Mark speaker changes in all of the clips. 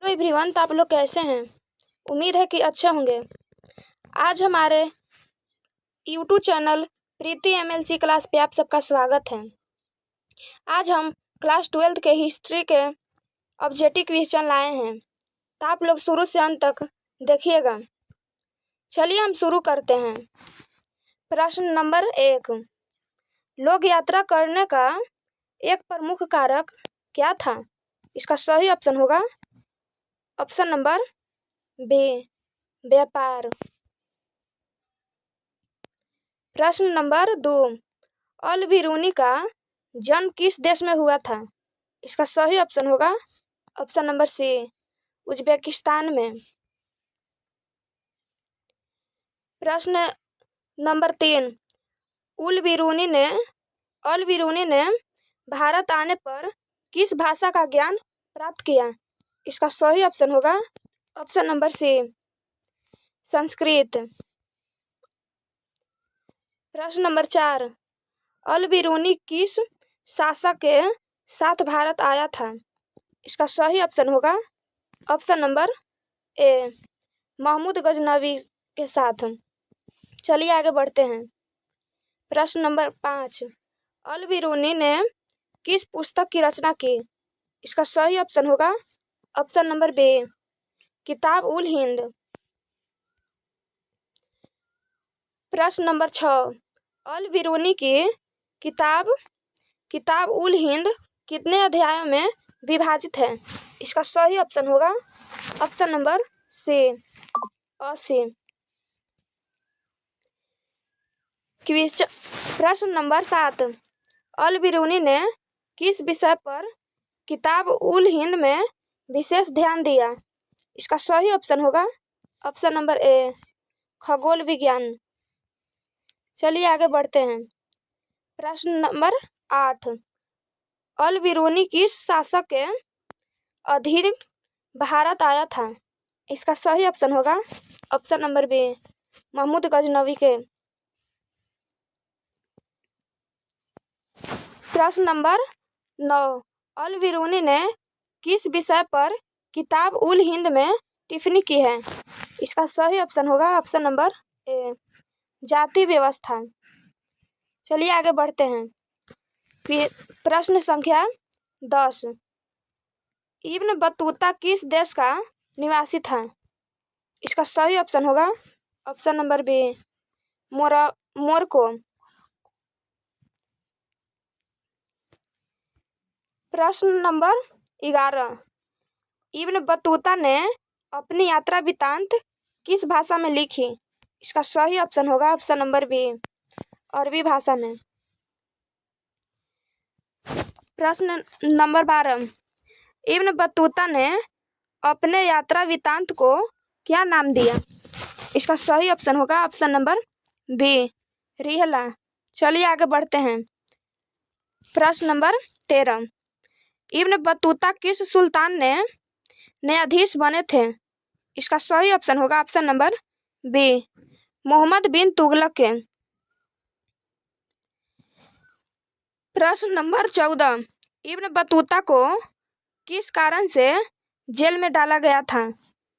Speaker 1: Everyone, तो आप लोग कैसे हैं। उम्मीद है कि अच्छे होंगे। आज हमारे यूट्यूब चैनल प्रीति एमएलसी क्लास पे आप सबका स्वागत है। आज हम क्लास 12 के हिस्ट्री के ऑब्जेक्टिव क्वेश्चन लाए हैं, तो आप लोग शुरू से अंत तक देखिएगा। चलिए हम शुरू करते हैं। प्रश्न नंबर 1, लोग यात्रा करने का एक प्रमुख कारक क्या था। इसका सही ऑप्शन होगा ऑप्शन नंबर बी, व्यापार। प्रश्न नंबर 2, अल बिरूनी का जन्म किस देश में हुआ था। इसका सही ऑप्शन होगा ऑप्शन नंबर सी, उज्बेकिस्तान में। प्रश्न नंबर 3, अल बिरूनी ने भारत आने पर किस भाषा का ज्ञान प्राप्त किया। इसका सही ऑप्शन होगा ऑप्शन नंबर सी, संस्कृत। प्रश्न नंबर 4, अल बिरूनी किस शासक के साथ भारत आया था। इसका सही ऑप्शन होगा option number A, Mahmud Ghaznavi के साथ। चलिए आगे बढ़ते हैं। प्रश्न नंबर 5, अल बिरूनी ने किस पुस्तक की रचना की। इसका सही ऑप्शन होगा ऑप्शन नंबर बी, किताब उल हिंद। प्रश्न नंबर 6, अल बिरूनी की किताब उल हिंद कितने अध्यायों में विभाजित है। इसका सही ऑप्शन होगा ऑप्शन नंबर सी, 80। प्रश्न नंबर 7, अल बिरूनी ने किस विषय पर किताब उल हिंद में विशेष ध्यान दिया। इसका सही ऑप्शन होगा ऑप्शन नंबर ए, खगोल विज्ञान। चलिए आगे बढ़ते हैं। प्रश्न नंबर 8, अल बिरूनी किस शासक के अधीन भारत आया था। इसका सही ऑप्शन होगा option number B, Mahmud Ghaznavi के। प्रश्न नंबर 9, अल बिरूनी ने किस विषय पर किताब उल हिंद में टिप्पणी की है। इसका सही ऑप्शन होगा ऑप्शन नंबर ए, जाति व्यवस्था। चलिए आगे बढ़ते हैं। प्रश्न संख्या 10, इब्न बतूता किस देश का निवासी था। इसका सही ऑप्शन होगा ऑप्शन नंबर बी, मोरक्को। प्रश्न नंबर 11, इब्न बतूता ने अपनी यात्रा वृत्तांत किस भाषा में लिखी। इसका सही ऑप्शन होगा ऑप्शन नंबर बी, अरबी भाषा में। प्रश्न नंबर 12, इब्न बतूता ने अपने यात्रा वृत्तांत को क्या नाम दिया। इसका सही ऑप्शन होगा ऑप्शन नंबर बी, रिहला। चलिए आगे बढ़ते हैं। प्रश्न नंबर 13, इब्न बतूता किस सुल्तान ने न्यायाधीश बने थे। इसका सही ऑप्शन होगा ऑप्शन नंबर बी, मोहम्मद बिन तुगलक के। प्रश्न नंबर 14, इब्न बतूता को किस कारण से जेल में डाला गया था।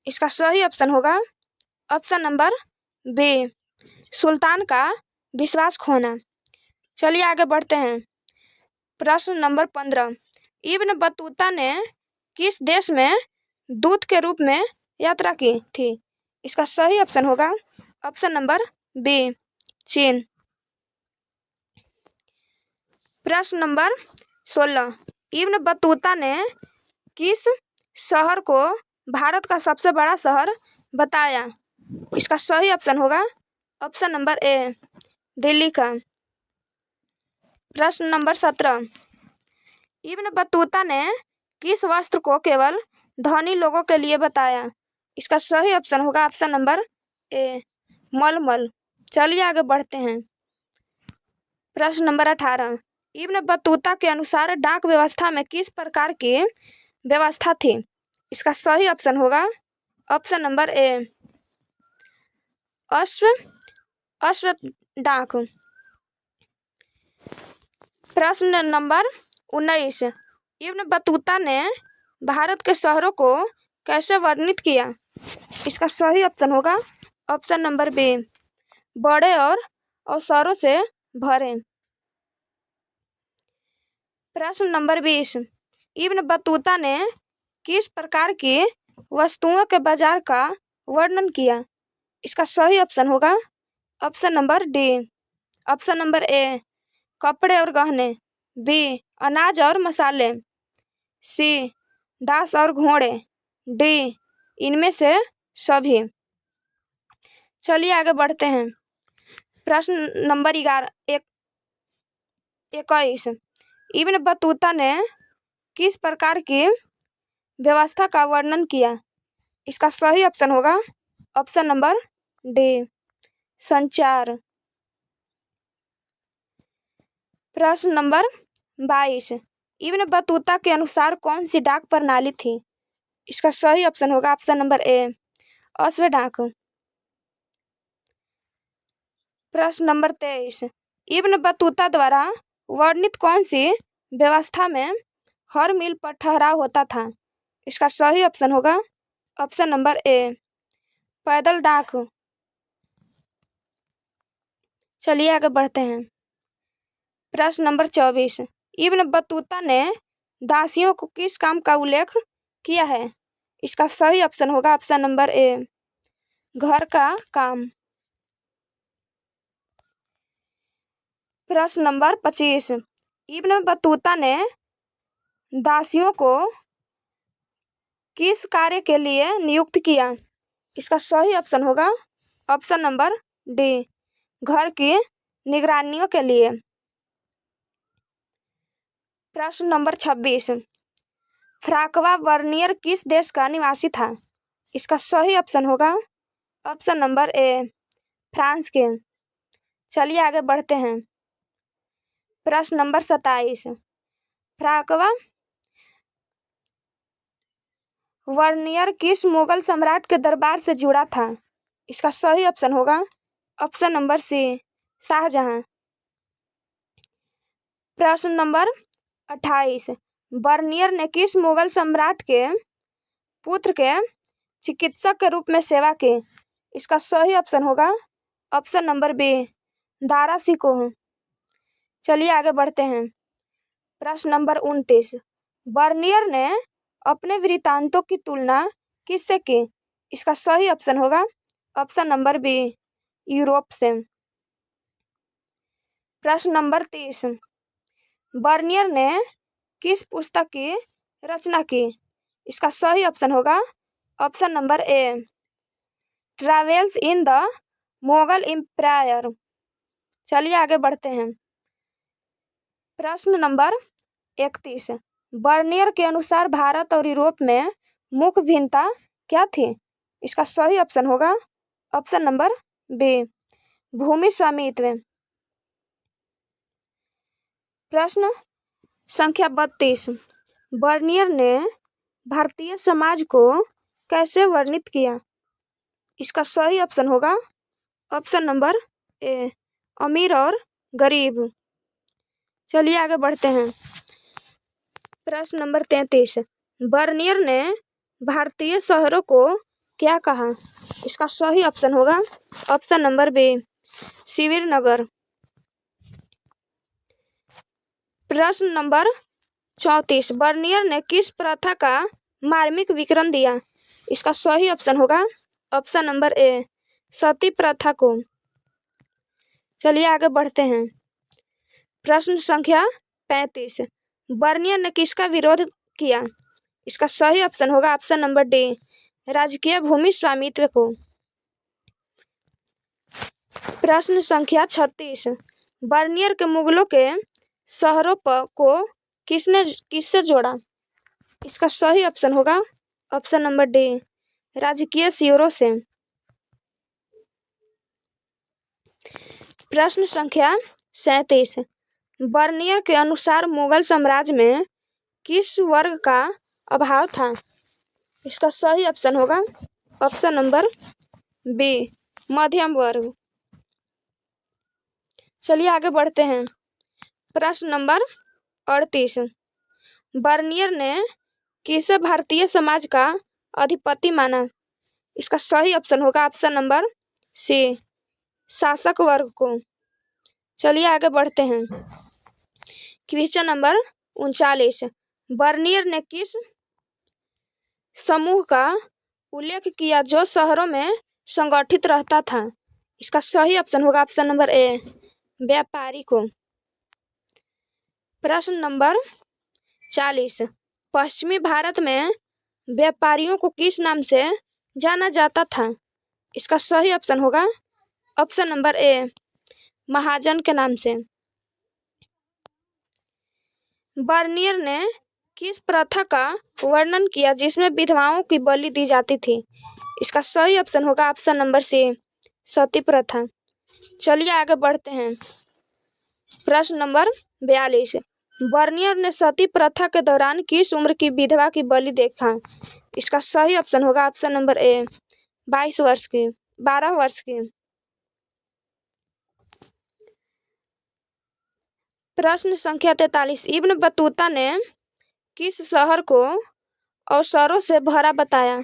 Speaker 1: इसका सही ऑप्शन होगा ऑप्शन नंबर बी, सुल्तान का विश्वास खोना। चलिए आगे बढ़ते हैं। प्रश्न नंबर 15, इब्न बतूता ने किस देश में दूत के रूप में यात्रा की थी। इसका सही ऑप्शन होगा ऑप्शन नंबर बी, चीन। प्रश्न नंबर 16, इब्न बतूता ने किस शहर को भारत का सबसे बड़ा शहर बताया। इसका सही ऑप्शन होगा ऑप्शन नंबर ए, दिल्ली का। प्रश्न नंबर 17, इब्न बतूता ने किस वस्त्र को केवल धनी लोगों के लिए बताया। इसका सही ऑप्शन होगा ऑप्शन नंबर ए, मलमल। चलिए आगे बढ़ते हैं। प्रश्न नंबर 18, इब्न बतूता के अनुसार डाक व्यवस्था में किस प्रकार की व्यवस्था थी। इसका सही ऑप्शन होगा ऑप्शन नंबर ए, अश्व डाक। प्रश्न नंबर 19, इब्न बतूता ने भारत के शहरों को कैसे वर्णित किया? इसका सही ऑप्शन होगा ऑप्शन नंबर बी, बड़े और अवसरों से भरे। प्रश्न नंबर 20, इब्न बतूता ने किस प्रकार की वस्तुओं के बाजार का वर्णन किया? इसका सही ऑप्शन होगा option number D, option number ए, कपड़े और गहने, बी, अनाज और मसाले, सी, दास और घोड़े, डी, इनमें से सभी। चलिए आगे बढ़ते हैं। प्रश्न नंबर 21, इब्न बतूता ने किस प्रकार की व्यवस्था का वर्णन किया? इसका सही ऑप्शन होगा ऑप्शन नंबर डी, संचार। प्रश्न नंबर 22, इब्न बतूता के अनुसार कौन सी डाक प्रणाली थी? इसका सही ऑप्शन होगा ऑप्शन नंबर ए, अश्व डाक। प्रश्न नंबर 23, इब्न बतूता द्वारा वर्णित कौन सी व्यवस्था में हर मील पर ठहराव होता था? इसका सही ऑप्शन होगा ऑप्शन नंबर ए, पैदल डाक। चलिए आगे बढ़ते हैं। प्रश्न नंबर 24, इब्न बतूता ने दासियों को किस काम का उल्लेख किया है? इसका सही ऑप्शन होगा ऑप्शन नंबर ए, घर का काम। प्रश्न नंबर 25, इब्न बतूता ने दासियों को किस कार्य के लिए नियुक्त किया? इसका सही ऑप्शन होगा ऑप्शन नंबर डी, घर की निगरानियों के लिए। प्रश्न नंबर 26, फ्रांकवा वर्नियर किस देश का निवासी था? इसका सही ऑप्शन होगा ऑप्शन नंबर ए, फ्रांस के। चलिए आगे बढ़ते हैं। प्रश्न नंबर 27, फ्रांकवा वर्नियर किस मुगल सम्राट के दरबार से जुड़ा था? इसका सही ऑप्शन होगा ऑप्शन नंबर सी, शाहजहां। प्रश्न नंबर 28, बर्नियर ने किस मुगल सम्राट के पुत्र के चिकित्सक के रूप में सेवा की? इसका सही ऑप्शन होगा option number B, Dara Shikoh. चलिए आगे बढ़ते हैं। प्रश्न नंबर 29, बर्नियर ने अपने वृत्तांतों की तुलना किससे की? इसका सही ऑप्शन होगा ऑप्शन नंबर बी, यूरोप से। प्रश्न नंबर 30, बर्नियर ने किस पुस्तक की रचना की? इसका सही ऑप्शन होगा option number A, travels in the Mughal empire. चलिए आगे बढ़ते हैं। प्रश्न नंबर 31, बर्नियर के अनुसार भारत और यूरोप में मुख्य भिन्नता क्या थी? इसका सही ऑप्शन होगा ऑप्शन नंबर बी, भूमि स्वामित्व। प्रश्न संख्या 32, बर्नियर ने भारतीय समाज को कैसे वर्णित किया? इसका सही ऑप्शन होगा ऑप्शन नंबर ए, अमीर और गरीब। चलिए आगे बढ़ते हैं। प्रश्न नंबर 33, बर्नियर ने भारतीय शहरों को क्या कहा? इसका सही ऑप्शन होगा ऑप्शन नंबर बी, शिविर नगर। प्रश्न नंबर 34, बर्नियर ने किस प्रथा का मार्मिक विवरण दिया? इसका सही ऑप्शन होगा ऑप्शन नंबर ए, सती प्रथा को। चलिए आगे बढ़ते हैं। प्रश्न संख्या 35, बर्नियर ने किसका विरोध किया? इसका सही ऑप्शन होगा ऑप्शन नंबर डी, राजकीय भूमि स्वामित्व को। प्रश्न संख्या 36, बर्नियर के मुगलों के शहरों को किससे जोड़ा? इसका सही ऑप्शन होगा ऑप्शन नंबर डी, राजकीय शिविरों से। प्रश्न संख्या 37, बर्नियर के अनुसार मुगल साम्राज्य में किस वर्ग का अभाव था? इसका सही ऑप्शन होगा ऑप्शन नंबर बी, मध्यम वर्ग। चलिए आगे बढ़ते हैं। प्रश्न नंबर 38, बर्नियर ने किसे भारतीय समाज का अधिपति माना। इसका सही ऑप्शन होगा ऑप्शन नंबर सी, शासक वर्ग को। चलिए आगे बढ़ते हैं। क्वेश्चन नंबर 39, बर्नियर ने किस समूह का उल्लेख किया जो शहरों में संगठित रहता था? इसका सही ऑप्शन होगा ऑप्शन नंबर ए, व्यापारी को। प्रश्न नंबर 40, पश्चिमी भारत में व्यापारियों को किस नाम से जाना जाता था? इसका सही ऑप्शन होगा ऑप्शन नंबर ए, महाजन के नाम से। बर्नियर ने किस प्रथा का वर्णन किया जिसमें विधवाओं की बलि दी जाती थी? इसका सही ऑप्शन होगा ऑप्शन नंबर सी, सती प्रथा। चलिए आगे बढ़ते हैं। प्रश्न नंबर 42, बर्नियर ने सती प्रथा के दौरान किस उम्र की विधवा की बलि देखा? इसका सही ऑप्शन होगा ऑप्शन नंबर ए, 12 वर्ष की। प्रश्न संख्या 43, इब्न बतूता ने किस शहर को अवसरों से भरा बताया?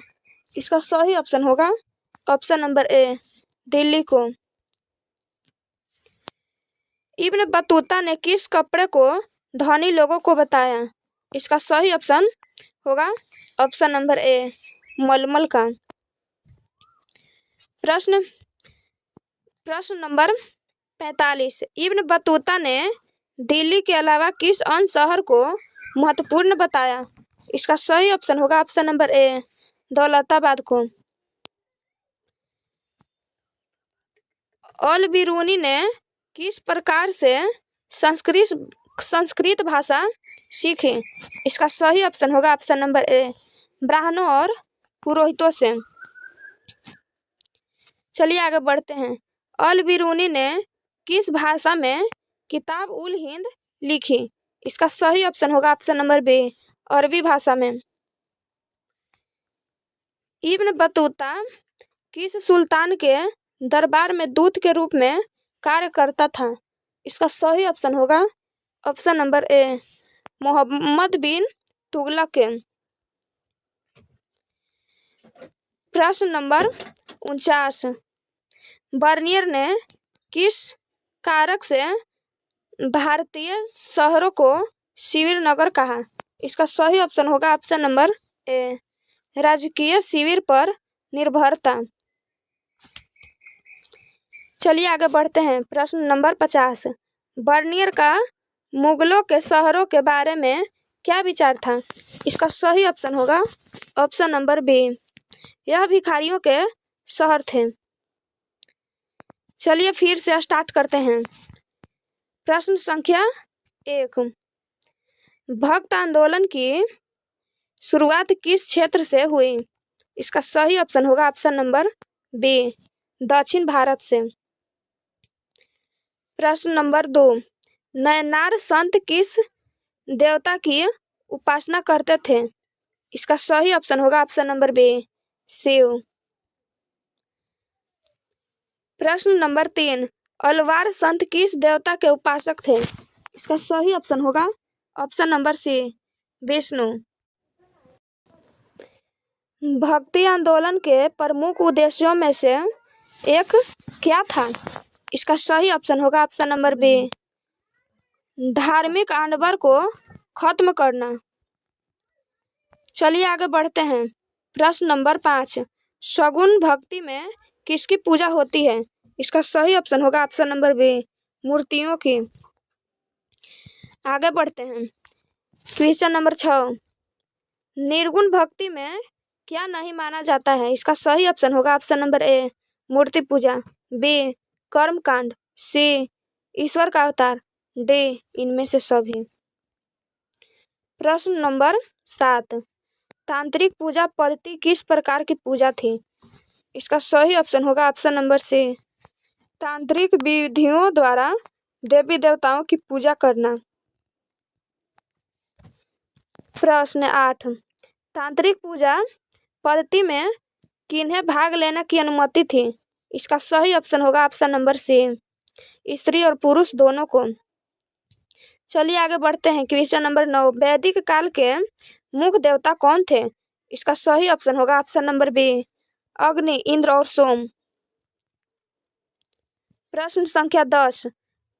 Speaker 1: इसका सही ऑप्शन होगा ऑप्शन नंबर ए, दिल्ली को। इब्न बतूता ने किस कपड़े को धनी लोगों को बताया? इसका सही ऑप्शन होगा ऑप्शन नंबर ए, मलमल का। प्रश्न नंबर 45, इब्न बतूता ने दिल्ली के अलावा किस अन्य शहर को महत्वपूर्ण बताया? इसका सही ऑप्शन होगा ऑप्शन नंबर ए, दौलताबाद को। अल बिरूनी ने किस प्रकार से संस्कृत भाषा सीखी? इसका सही ऑप्शन होगा ऑप्शन नंबर ए, ब्राह्मणों और पुरोहितों से। चलिए आगे बढ़ते हैं। अल बिरूनी ने किस भाषा में किताब उल हिंद लिखी? इसका सही ऑप्शन होगा ऑप्शन नंबर बी, अरबी भाषा में। इब्न बतूता किस सुल्तान के दरबार में दूत के रूप में कार्य करता था? इसका सही ऑप्शन होगा ऑप्शन नंबर ए, मोहम्मद बिन तुगलक के। प्रश्न नंबर 49, बर्नियर ने किस कारक से भारतीय शहरों को शिविर नगर कहा? इसका सही ऑप्शन होगा ऑप्शन नंबर ए, राजकीय शिविर पर निर्भरता। चलिए आगे बढ़ते हैं। प्रश्न नंबर 50, बर्नियर का मुगलों के शहरों के बारे में क्या विचार था? इसका सही ऑप्शन होगा ऑप्शन नंबर बी, यह भिखारियों के शहर थे। चलिए फिर से स्टार्ट करते हैं। प्रश्न संख्या 1, भक्त आंदोलन की शुरुआत किस क्षेत्र से हुई? इसका सही ऑप्शन होगा ऑप्शन नंबर बी, दक्षिण भारत से। प्रश्न नंबर 2, नयनार संत किस देवता की उपासना करते थे? इसका सही ऑप्शन होगा ऑप्शन नंबर बी, शिव। प्रश्न नंबर 3, अलवार संत किस देवता के उपासक थे? इसका सही ऑप्शन होगा ऑप्शन नंबर सी, विष्णु। भक्ति आंदोलन के प्रमुख उद्देश्यों में से एक क्या था? इसका सही ऑप्शन होगा ऑप्शन नंबर बी, धार्मिक आडंबर को खत्म करना। चलिए आगे बढ़ते हैं। प्रश्न नंबर 5, सगुन भक्ति में किसकी पूजा होती है? इसका सही ऑप्शन होगा ऑप्शन नंबर बी, मूर्तियों की। आगे बढ़ते हैं। क्वेश्चन नंबर 6, निर्गुण भक्ति में क्या नहीं माना जाता है? इसका सही ऑप्शन होगा ऑप्शन नंबर ए, मूर्ति पूजा, बी, कर्म कांड, सी, ईश्वर का अवतार, डी, इनमें से सभी। प्रश्न नंबर 7, तांत्रिक पूजा पद्धति किस प्रकार की पूजा थी? इसका सही ऑप्शन होगा ऑप्शन नंबर सी, तांत्रिक विधियों द्वारा देवी देवताओं की पूजा करना। प्रश्न 8, तांत्रिक पूजा पद्धति में किन्हें भाग लेने की अनुमति थी? इसका सही ऑप्शन होगा ऑप्शन नंबर सी, स्त्री और पुरुष दोनों को। चलिए आगे बढ़ते हैं। क्वेश्चन नंबर 9, वैदिक काल के मुख्य देवता कौन थे? इसका सही ऑप्शन होगा ऑप्शन नंबर बी अग्नि, इंद्र और सोम। प्रश्न संख्या 10,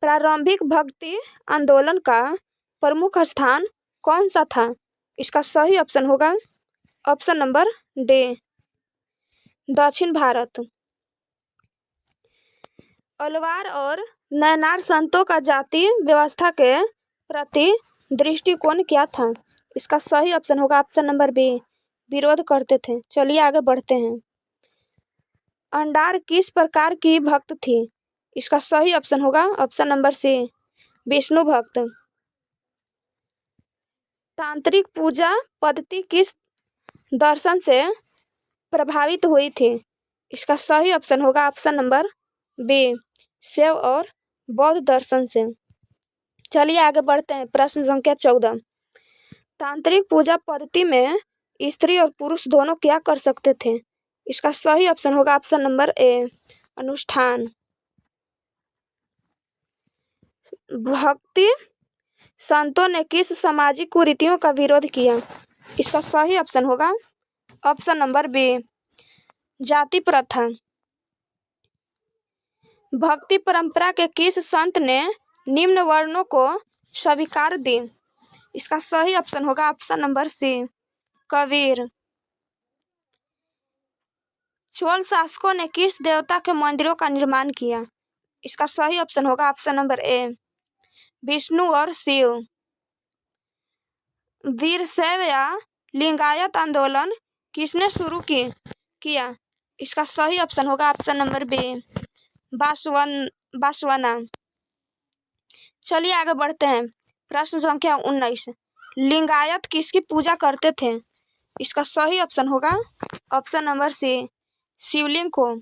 Speaker 1: प्रारंभिक भक्ति आंदोलन का प्रमुख स्थान कौन सा था? इसका सही ऑप्शन होगा ऑप्शन नंबर डी दक्षिण भारत। अलवार और नयनार संतों का जाति व्यवस्था के प्रति दृष्टिकोण क्या था? इसका सही ऑप्शन होगा ऑप्शन नंबर बी विरोध करते थे। चलिए आगे बढ़ते हैं। अंडार किस प्रकार की भक्त थी? इसका सही ऑप्शन होगा ऑप्शन नंबर सी विष्णु भक्त। तांत्रिक पूजा पद्धति किस दर्शन से प्रभावित हुई थी? इसका सही ऑप्शन होगा ऑप्शन नंबर बी शैव और बौद्ध दर्शन से। चलिए आगे बढ़ते हैं। प्रश्न संख्या 14, तांत्रिक पूजा पद्धति में स्त्री और पुरुष दोनों क्या कर सकते थे? इसका सही ऑप्शन होगा ऑप्शन नंबर ए अनुष्ठान। भक्ति संतों ने किस सामाजिक कुरीतियों का विरोध किया? इसका सही ऑप्शन होगा ऑप्शन नंबर बी जाति प्रथा। भक्ति परंपरा के किस संत ने निम्न वर्णों को स्वीकार दी? इसका सही ऑप्शन होगा option number C Kabir. Chola शासकों ने किस देवता के मंदिरों का निर्माण किया? इसका सही ऑप्शन होगा ऑप्शन नंबर ए विष्णु और शिव। वीरशैव या लिंगायत आंदोलन किसने शुरू किया? इसका सही ऑप्शन होगा ऑप्शन नंबर बी बासवना। चलिए आगे बढ़ते हैं। प्रश्न संख्या 19, लिंगायत किसकी पूजा करते थे? इसका सही ऑप्शन होगा ऑप्शन नंबर सी शिवलिंग को।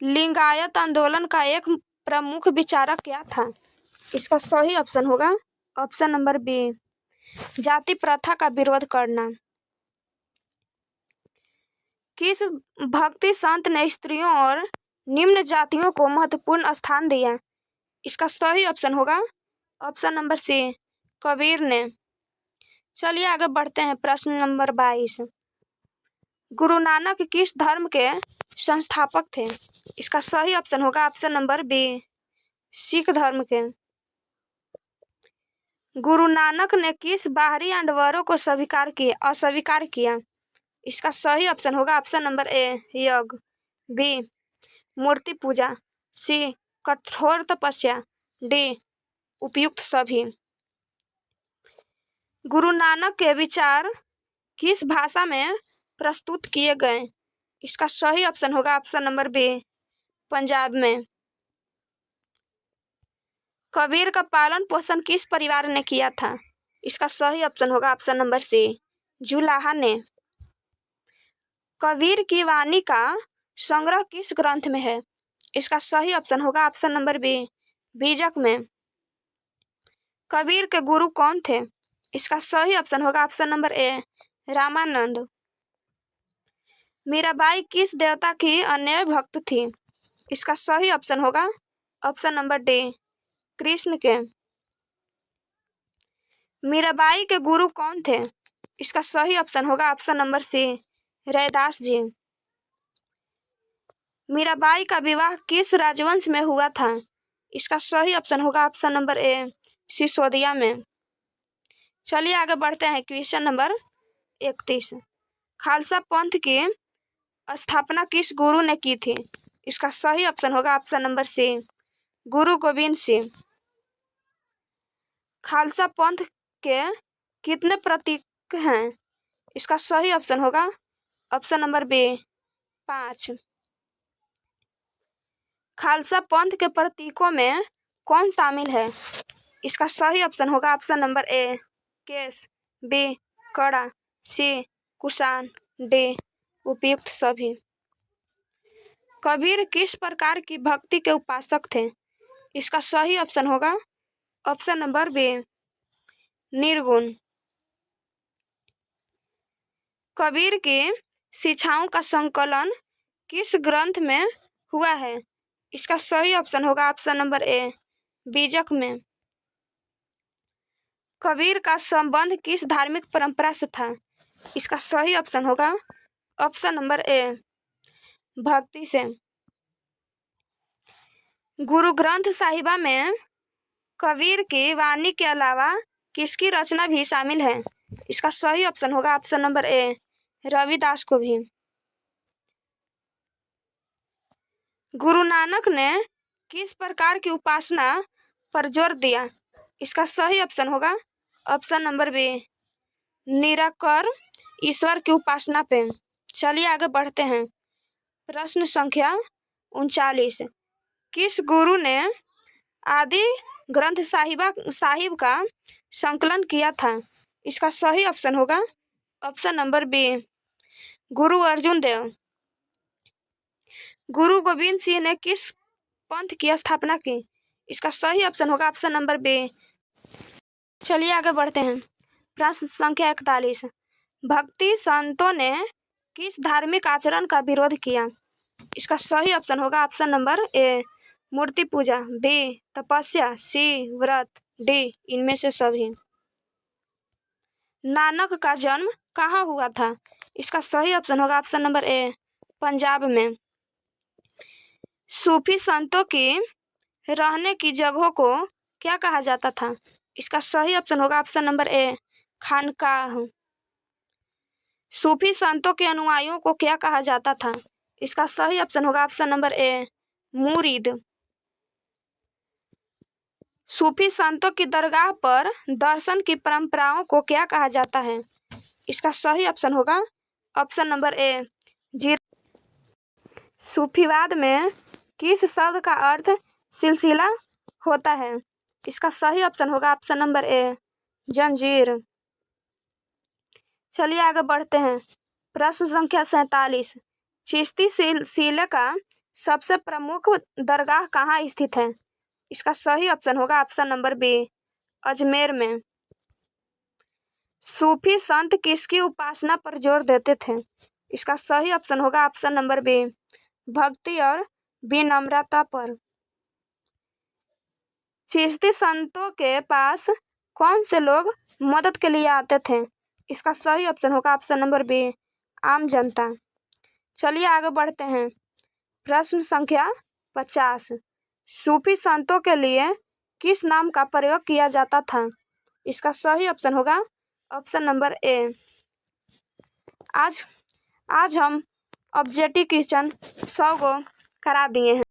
Speaker 1: लिंगायत आंदोलन का एक प्रमुख विचारक क्या था? इसका सही ऑप्शन होगा ऑप्शन नंबर बी जाति प्रथा का विरोध करना। किस भक्ति संत ने स्त्रियों और निम्न जातियों को महत्वपूर्ण स्थान दिया? इसका सही ऑप्शन होगा ऑप्शन नंबर सी कबीर ने। चलिए आगे बढ़ते हैं। प्रश्न नंबर 22, गुरु नानक किस धर्म के संस्थापक थे? इसका सही ऑप्शन होगा ऑप्शन नंबर बी सिख धर्म के। गुरु नानक ने किस बाहरी आडंबरों को अस्वीकार किया? इसका सही ऑप्शन होगा ऑप्शन नंबर ए यज्ञ, बी मूर्ति पूजा, सी कठोर तपस्या, डी उपयुक्त सभी। गुरु नानक के विचार किस भाषा में प्रस्तुत किए गए? इसका सही ऑप्शन होगा ऑप्शन नंबर बी पंजाब में। कबीर का पालन पोषण किस परिवार ने किया था? इसका सही ऑप्शन होगा ऑप्शन नंबर सी जुलाहा ने। कबीर की वाणी का संग्रह किस ग्रंथ में है? इसका सही ऑप्शन होगा ऑप्शन नंबर बी बीजक में। कबीर के गुरु कौन थे? इसका सही ऑप्शन होगा ऑप्शन नंबर ए रामानंद। मीराबाई किस देवता की अन्य भक्त थी? इसका सही ऑप्शन होगा ऑप्शन नंबर डी कृष्ण के। मीराबाई के गुरु कौन थे? इसका सही ऑप्शन होगा ऑप्शन नंबर सी रैदास जी। मीराबाई का विवाह किस राजवंश में हुआ था? इसका सही ऑप्शन होगा ऑप्शन नंबर ए सिसोदिया में। चलिए आगे बढ़ते हैं। क्वेश्चन नंबर 31, खालसा पंथ की स्थापना किस गुरु ने की थी? इसका सही ऑप्शन होगा ऑप्शन नंबर सी गुरु गोविंद सिंह। खालसा पंथ के कितने प्रतीक हैं? इसका सही ऑप्शन होगा ऑप्शन नंबर बी 5। खालसा पंथ के प्रतीकों में कौन शामिल है? इसका सही ऑप्शन होगा option number A Kesh, B Kara, C Kushan, D उपयुक्त सभी। कबीर किस प्रकार की भक्ति के उपासक थे? इसका सही ऑप्शन होगा ऑप्शन नंबर बी निर्गुण। कबीर की शिक्षाओं का संकलन किस ग्रंथ में हुआ है? इसका सही ऑप्शन होगा ऑप्शन नंबर ए बीजक में। कबीर का संबंध किस धार्मिक परंपरा से था? इसका सही ऑप्शन होगा ऑप्शन नंबर ए, भक्ति से। गुरु ग्रंथ साहिबा में कबीर की वाणी के अलावा किसकी रचना भी शामिल है? इसका सही ऑप्शन होगा ऑप्शन नंबर ए, रविदास को भी। गुरु नानक ने किस प्रकार की उपासना पर जोर दिया? इसका सही ऑप्शन होगा ऑप्शन नंबर बी, निराकार ईश्वर की उपासना पे। चलिए आगे बढ़ते हैं। प्रश्न संख्या 39। किस गुरु ने आदि ग्रंथ साहिब का संकलन किया था? इसका सही ऑप्शन होगा ऑप्शन नंबर बी, गुरु अर्जुन देव। गुरु गोविंद सिंह ने किस पंथ की स्थापना की? इसका सही ऑप्शन होगा ऑप्शन नंबर बी। चलिए आगे बढ़ते हैं। प्रश्न संख्या 41। भक्ति संतों ने किस धार्मिक आचरण का विरोध किया? इसका सही ऑप्शन होगा ऑप्शन नंबर ए, मूर्ति पूजा, बी, तपस्या, सी, व्रत, डी, इनमें से सभी। नानक का जन्म कहाँ हुआ था? इसका सही ऑप्शन होगा ऑप्शन नंबर ए, पंजाब में। सूफी संतों की रहने की जगहों को क्या कहा जाता था? इसका सही ऑप्शन होगा ऑप्शन नंबर ए, खानकाह। सूफी संतों के अनुयायियों को क्या कहा जाता था? इसका सही ऑप्शन होगा ऑप्शन नंबर ए, मुरीद। सूफी संतों की दरगाह पर दर्शन की परंपराओं को क्या कहा जाता है? इसका सही ऑप्शन होगा ऑप्शन नंबर ए, सूफीवाद में किस शब्द का अर्थ सिलसिला होता है? इसका सही ऑप्शन होगा ऑप्शन नंबर ए, जंजीर। चलिए आगे बढ़ते हैं। प्रश्न संख्या 47। चिश्ती सिलसिले का सबसे प्रमुख दरगाह कहाँ स्थित है? इसका सही ऑप्शन होगा ऑप्शन नंबर बी, अजमेर में। सूफी संत किसकी उपासना पर जोर देते थे? इसका सही ऑप्शन होगा ऑप्शन नंबर बी, भक्ति और विनम्रता पर। चिश्ती संतों के पास कौन से लोग मदद के लिए आते थे? इसका सही ऑप्शन होगा ऑप्शन नंबर बी, आम जनता। चलिए आगे बढ़ते हैं। प्रश्न संख्या 50। सूफी संतों के लिए किस नाम का प्रयोग किया जाता था? इसका सही ऑप्शन होगा ऑप्शन नंबर ए। आज हम ऑब्जेक्टिव क्वेश्चन 100 को करा दिए हैं।